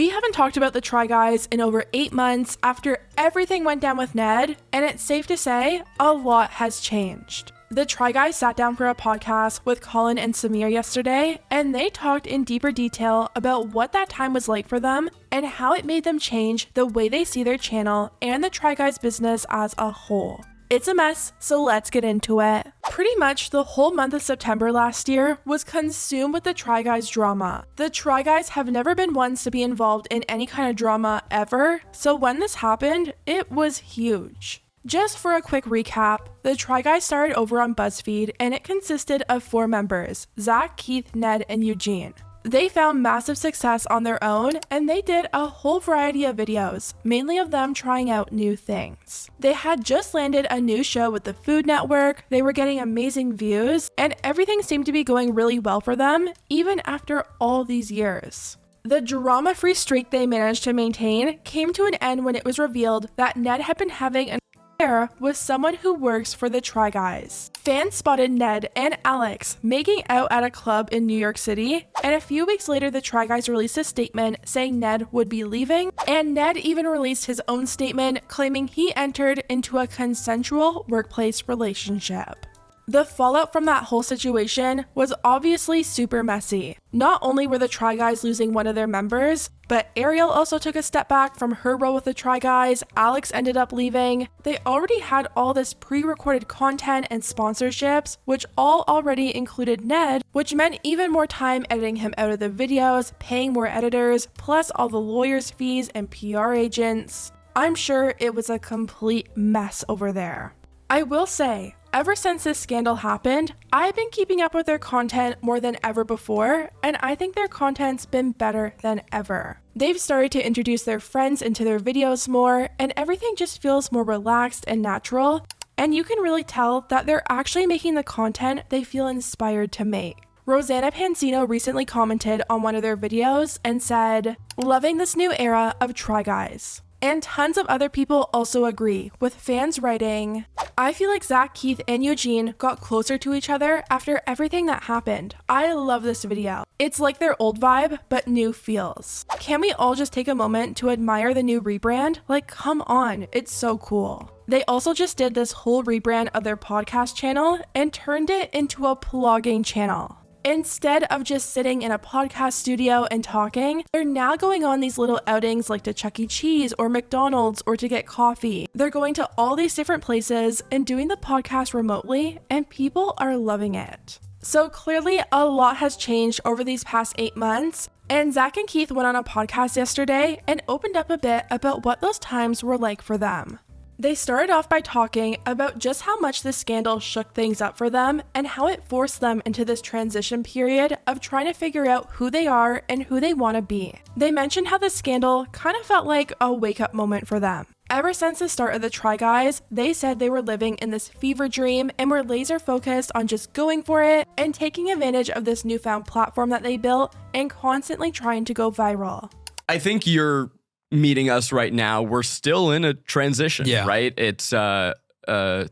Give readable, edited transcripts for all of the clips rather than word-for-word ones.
We haven't talked about the Try Guys in over 8 months after everything went down with Ned, and it's safe to say a lot has changed. The Try Guys sat down for a podcast with Colin and Samir yesterday, and they talked in deeper detail about what that time was like for them and how it made them change the way they see their channel and the Try Guys business as a whole. It's a mess, so let's get into it. Pretty much the whole month of September last year was consumed with the Try Guys drama. The Try Guys have never been ones to be involved in any kind of drama ever, so when this happened, it was huge. Just for a quick recap, the Try Guys started over on BuzzFeed and it consisted of 4 members, Zach, Keith, Ned, and Eugene. They found massive success on their own and they did a whole variety of videos, mainly of them trying out new things. They had just landed a new show with the Food Network, they were getting amazing views, and everything seemed to be going really well for them, even after all these years. The drama-free streak they managed to maintain came to an end when it was revealed that Ned had been having an affair with someone who works for the Try Guys. Fans spotted Ned and Alex making out at a club in New York City, and a few weeks later the Try Guys released a statement saying Ned would be leaving, and Ned even released his own statement claiming he entered into a consensual workplace relationship. The fallout from that whole situation was obviously super messy. Not only were the Try Guys losing one of their members, but Ariel also took a step back from her role with the Try Guys, Alex ended up leaving. They already had all this pre-recorded content and sponsorships, which all already included Ned, which meant even more time editing him out of the videos, paying more editors, plus all the lawyers' fees and PR agents. I'm sure it was a complete mess over there. I will say, ever since this scandal happened, I've been keeping up with their content more than ever before, and I think their content's been better than ever. They've started to introduce their friends into their videos more, and everything just feels more relaxed and natural, and you can really tell that they're actually making the content they feel inspired to make. Rosanna Pansino recently commented on one of their videos and said, "Loving this new era of Try Guys." And tons of other people also agree, with fans writing, "I feel like Zach, Keith, and Eugene got closer to each other after everything that happened. I love this video. It's like their old vibe, but new feels. Can we all just take a moment to admire the new rebrand? Like, come on, it's so cool." They also just did this whole rebrand of their podcast channel and turned it into a blogging channel. Instead of just sitting in a podcast studio and talking, they're now going on these little outings like to Chuck E. Cheese or McDonald's or to get coffee. They're going to all these different places and doing the podcast remotely, and people are loving it. So clearly a lot has changed over these past 8 months, and Zach and Keith went on a podcast yesterday and opened up a bit about what those times were like for them. They started off by talking about just how much this scandal shook things up for them and how it forced them into this transition period of trying to figure out who they are and who they want to be. They mentioned how the scandal kind of felt like a wake-up moment for them. Ever since the start of the Try Guys, they said they were living in this fever dream and were laser focused on just going for it and taking advantage of this newfound platform that they built and constantly trying to go viral. I think you're meeting us right now. We're still in a transition, right? It's something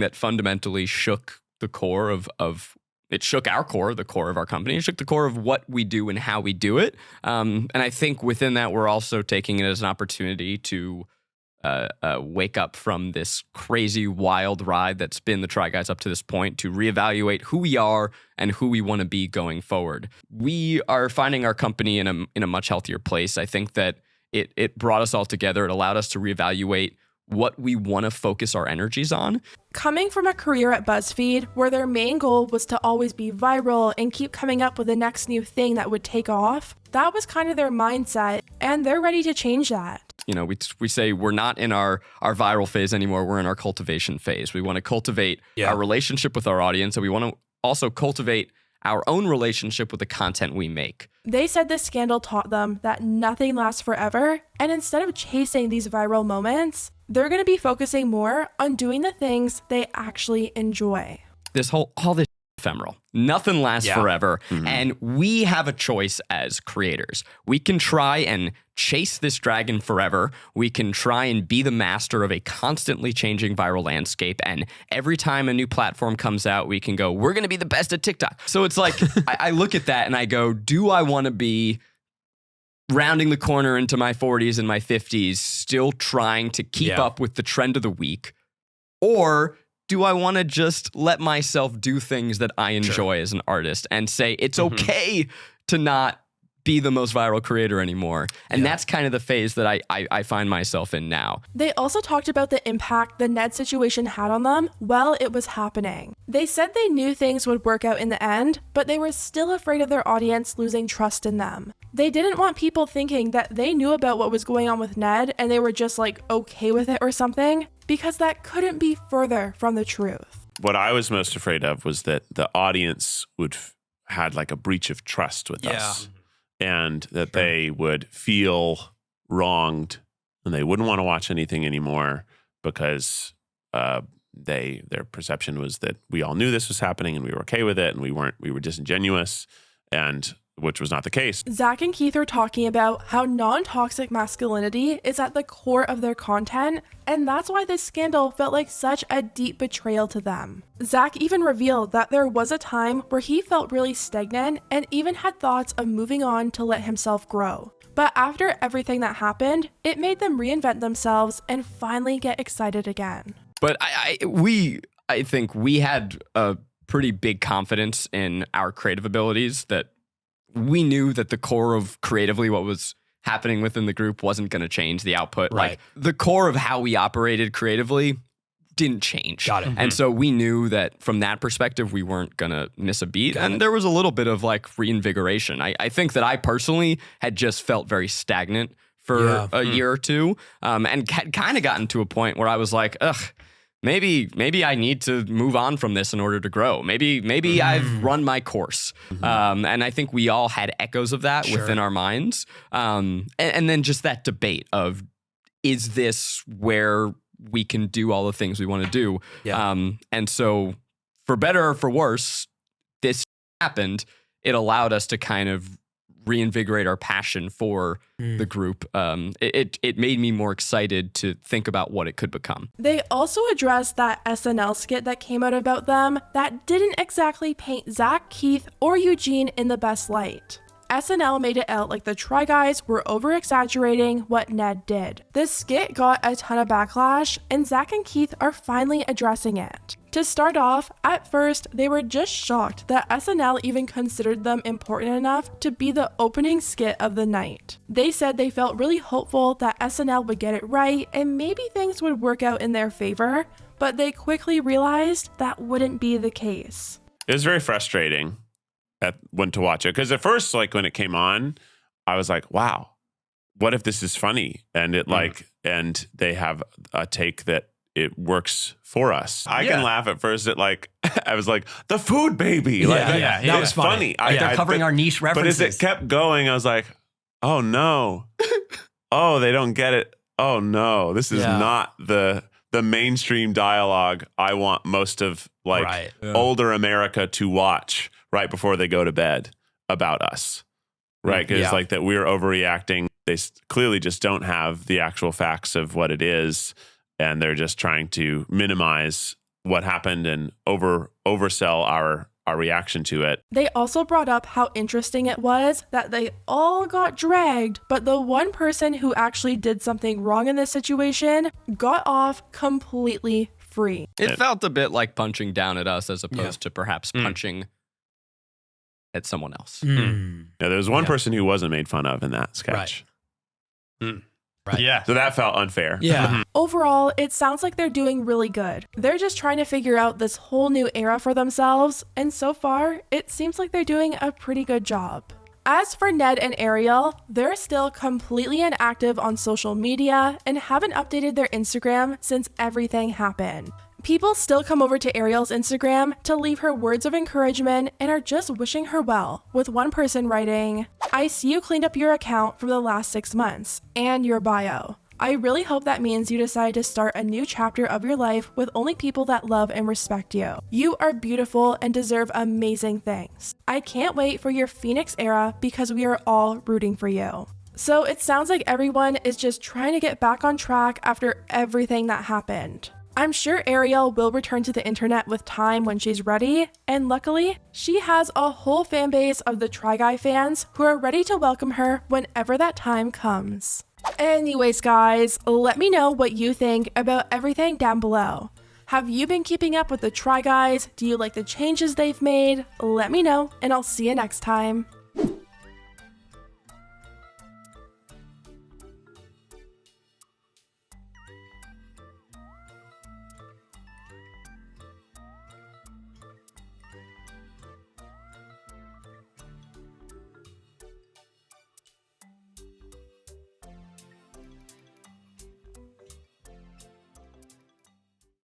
that fundamentally shook the core of it shook our core, the core of our company. It shook the core of what we do and how we do it. And I think within that, we're also taking it as an opportunity to wake up from this crazy, wild ride that's been the Try Guys up to this point, to reevaluate who we are and who we want to be going forward. We are finding our company in a much healthier place. I think that it brought us all together. It allowed us to reevaluate what we want to focus our energies on. Coming from a career at BuzzFeed, where their main goal was to always be viral and keep coming up with the next new thing that would take off, that was kind of their mindset, and they're ready to change that. You know, we say we're not in our viral phase anymore. We're in our cultivation phase. We want to cultivate our relationship with our audience, and we want to also cultivate our own relationship with the content we make. They said this scandal taught them that nothing lasts forever, and instead of chasing these viral moments, they're going to be focusing more on doing the things they actually enjoy. All this ephemeral. Nothing lasts forever. Mm-hmm. And we have a choice as creators. We can try and chase this dragon forever. We can try and be the master of a constantly changing viral landscape. And every time a new platform comes out, we can go, we're going to be the best at TikTok. So it's like, I look at that and I go, do I want to be rounding the corner into my 40s and my 50s, still trying to keep up with the trend of the week? Or do I want to just let myself do things that I enjoy as an artist and say it's okay to not be the most viral creator anymore? And that's kind of the phase that I find myself in now. They also talked about the impact the Ned situation had on them while it was happening. They said they knew things would work out in the end, but they were still afraid of their audience losing trust in them. They didn't want people thinking that they knew about what was going on with Ned and they were just like okay with it or something, because that couldn't be further from the truth. What I was most afraid of was that the audience would had like a breach of trust with us. And that they would feel wronged and they wouldn't want to watch anything anymore because their perception was that we all knew this was happening and we were okay with it and we were disingenuous, and which was not the case. Zach and Keith are talking about how non-toxic masculinity is at the core of their content, and that's why this scandal felt like such a deep betrayal to them. Zach even revealed that there was a time where he felt really stagnant and even had thoughts of moving on to let himself grow. But after everything that happened, it made them reinvent themselves and finally get excited again. But I think we had a pretty big confidence in our creative abilities, that we knew that the core of creatively what was happening within the group wasn't going to change the output. Right. Like the core of how we operated creatively didn't change. Got it. And so we knew that from that perspective, we weren't going to miss a beat. And there was a little bit of like reinvigoration. I think that I personally had just felt very stagnant for a year or two, and had kind of gotten to a point where I was like, maybe I need to move on from this in order to grow. Maybe I've run my course. And I think we all had echoes of that within our minds. And then just that debate of, is this where we can do all the things we want to do? And so for better or for worse, this happened. It allowed us to kind of reinvigorate our passion for the group. It made me more excited to think about what it could become. They also addressed that SNL skit that came out about them that didn't exactly paint Zach, Keith, or Eugene in the best light. SNL made it out like the Try Guys were over-exaggerating what Ned did. This skit got a ton of backlash, and Zach and Keith are finally addressing it. To start off, at first, they were just shocked that SNL even considered them important enough to be the opening skit of the night. They said they felt really hopeful that SNL would get it right and maybe things would work out in their favor, but they quickly realized that wouldn't be the case. It was very frustrating when to watch it, because at first, like when it came on, I was like, wow, what if this is funny? And it and they have a take that it works for us. I can laugh at first at like, I was like, the food baby. That was funny. They're covering our niche references. But as it kept going, I was like, oh no. Oh, they don't get it. Oh no, this is not the mainstream dialogue I want most of older America to watch right before they go to bed about us. Right? Because like that we're overreacting. They clearly just don't have the actual facts of what it is. And they're just trying to minimize what happened and oversell our reaction to it. They also brought up how interesting it was that they all got dragged, but the one person who actually did something wrong in this situation got off completely free. It felt a bit like punching down at us as opposed to perhaps punching at someone else. Yeah, there was one person who wasn't made fun of in that sketch. Right. Yeah. So that felt unfair. Yeah. Overall, it sounds like they're doing really good. They're just trying to figure out this whole new era for themselves, and so far, it seems like they're doing a pretty good job. As for Ned and Ariel, they're still completely inactive on social media and haven't updated their Instagram since everything happened. People still come over to Ariel's Instagram to leave her words of encouragement and are just wishing her well, with one person writing, "I see you cleaned up your account from the last 6 months, and your bio. I really hope that means you decide to start a new chapter of your life with only people that love and respect you. You are beautiful and deserve amazing things. I can't wait for your Phoenix era because we are all rooting for you." So it sounds like everyone is just trying to get back on track after everything that happened. I'm sure Ariel will return to the internet with time when she's ready, and luckily, she has a whole fan base of the Try Guy fans who are ready to welcome her whenever that time comes. Anyways, guys, let me know what you think about everything down below. Have you been keeping up with the Try Guys? Do you like the changes they've made? Let me know, and I'll see you next time.